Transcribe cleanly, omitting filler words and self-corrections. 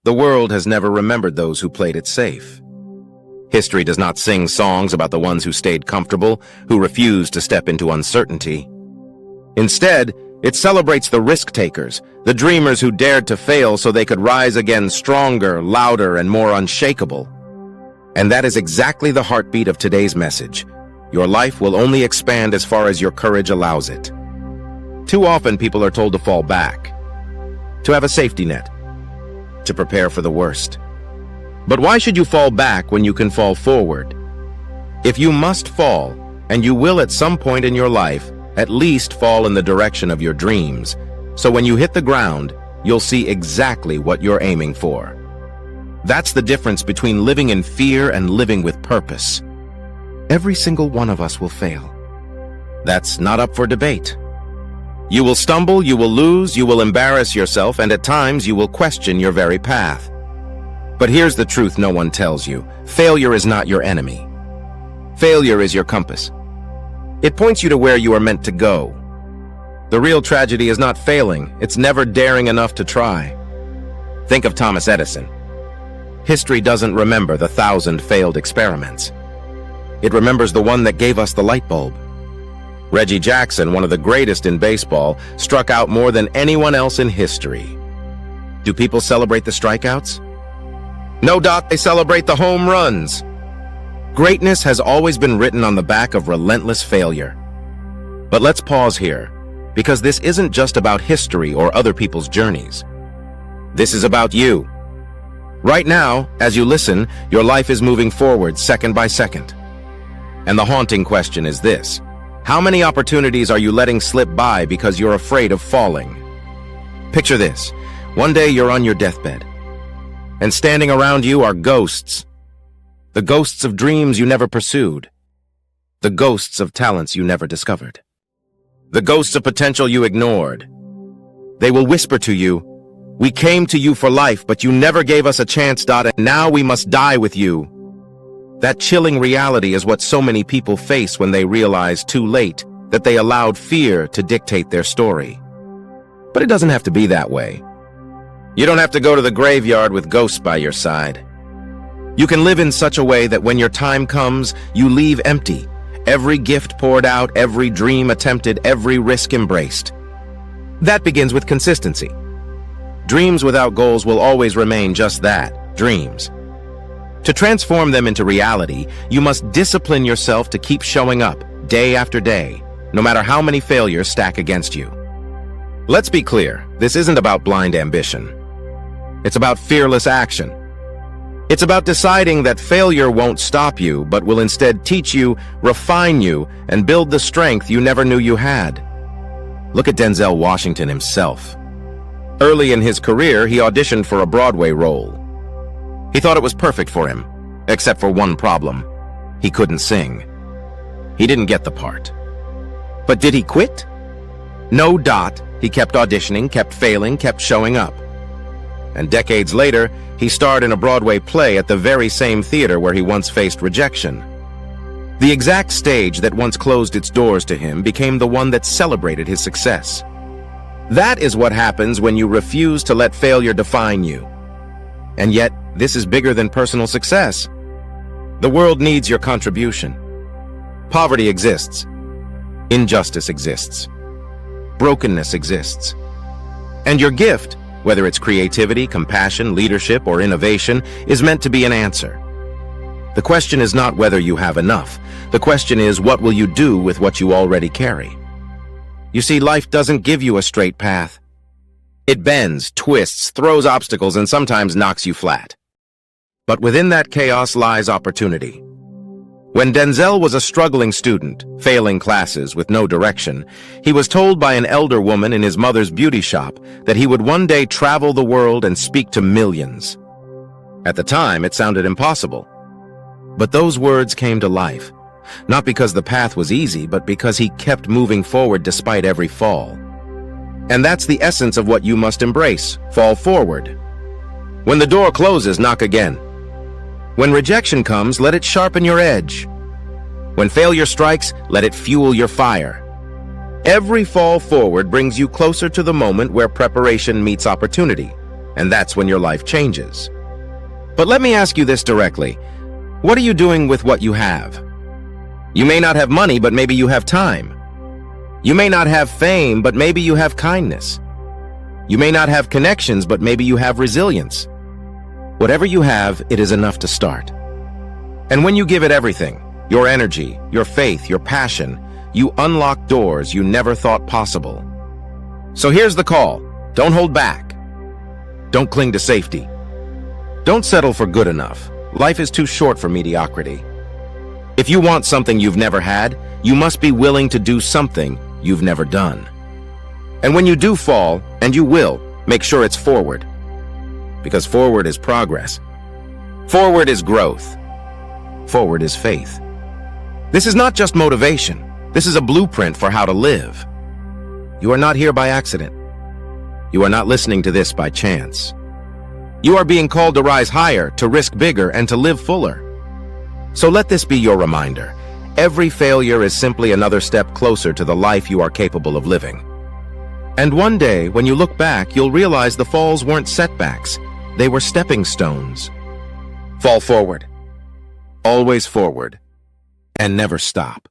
The world has never remembered those who played it safe. History does not sing songs about the ones who stayed comfortable, who refused to step into uncertainty. Instead, it celebrates the risk-takers, the dreamers who dared to fail so they could rise again stronger, louder, and more unshakable. And that is exactly the heartbeat of today's message. Your life will only expand as far as your courage allows it. Too often people are told to fall back, to have a safety net, to prepare for the worst. But why should you fall back when you can fall forward? If you must fall, and you will at some point in your life, at least fall in the direction of your dreams, so when you hit the ground, you'll see exactly what you're aiming for. That's the difference between living in fear and living with purpose. Every single one of us will fail. That's not up for debate. You will stumble, you will lose, you will embarrass yourself, and at times you will question your very path. But here's the truth no one tells you. Failure is not your enemy. Failure is your compass. It points you to where you are meant to go. The real tragedy is not failing, it's never daring enough to try. Think of Thomas Edison. History doesn't remember the 1,000 failed experiments. It remembers the one that gave us the light bulb. Reggie Jackson, one of the greatest in baseball, struck out more than anyone else in history. Do people celebrate the strikeouts? No, they celebrate the home runs. Greatness has always been written on the back of relentless failure. But let's pause here, because this isn't just about history or other people's journeys. This is about you. Right now, as you listen, your life is moving forward second by second. And the haunting question is this: how many opportunities are you letting slip by because you're afraid of falling? Picture this. One day you're on your deathbed, and standing around you are ghosts. The ghosts of dreams you never pursued. The ghosts of talents you never discovered. The ghosts of potential you ignored. They will whisper to you, "We came to you for life, but you never gave us a chance, and now we must die with you." That chilling reality is what so many people face when they realize too late that they allowed fear to dictate their story. But it doesn't have to be that way. You don't have to go to the graveyard with ghosts by your side. You can live in such a way that when your time comes, you leave empty. Every gift poured out, every dream attempted, every risk embraced. That begins with consistency. Dreams without goals will always remain just that, dreams. To transform them into reality, you must discipline yourself to keep showing up, day after day, no matter how many failures stack against you. Let's be clear, this isn't about blind ambition. It's about fearless action. It's about deciding that failure won't stop you, but will instead teach you, refine you, and build the strength you never knew you had. Look at Denzel Washington himself. Early in his career, he auditioned for a Broadway role. He thought it was perfect for him, except for one problem. He couldn't sing. He didn't get the part. But did he quit? No. He kept auditioning, kept failing, kept showing up. And decades later, he starred in a Broadway play at the very same theater where he once faced rejection. The exact stage that once closed its doors to him became the one that celebrated his success. That is what happens when you refuse to let failure define you. And yet, this is bigger than personal success. The world needs your contribution. Poverty exists. Injustice exists. Brokenness exists. And your gift, whether it's creativity, compassion, leadership, or innovation, is meant to be an answer. The question is not whether you have enough. The question is, what will you do with what you already carry? You see, life doesn't give you a straight path. It bends, twists, throws obstacles, and sometimes knocks you flat. But within that chaos lies opportunity. When Denzel was a struggling student, failing classes with no direction, he was told by an elder woman in his mother's beauty shop that he would one day travel the world and speak to millions. At the time, it sounded impossible. But those words came to life, not because the path was easy, but because he kept moving forward despite every fall. And that's the essence of what you must embrace: fall forward. When the door closes, knock again. When rejection comes, let it sharpen your edge. When failure strikes, let it fuel your fire. Every fall forward brings you closer to the moment where preparation meets opportunity. and that's when your life changes. But let me ask you this directly. What are you doing with what you have? You may not have money, but maybe you have time. You may not have fame, but maybe you have kindness. You may not have connections, but maybe you have resilience. Whatever you have, it is enough to start. And when you give it everything, your energy, your faith, your passion, you unlock doors you never thought possible. So here's the call. Don't hold back. Don't cling to safety. Don't settle for good enough. Life is too short for mediocrity. If you want something you've never had, you must be willing to do something you've never done. And when you do fall, and you will, make sure it's forward. Because forward is progress. Forward is growth. Forward is faith. This is not just motivation. This is a blueprint for how to live. You are not here by accident. You are not listening to this by chance. You are being called to rise higher, to risk bigger, and to live fuller. So let this be your reminder. Every failure is simply another step closer to the life you are capable of living. And one day, when you look back, you'll realize the falls weren't setbacks. They were stepping stones. Fall forward. Always forward. And never stop.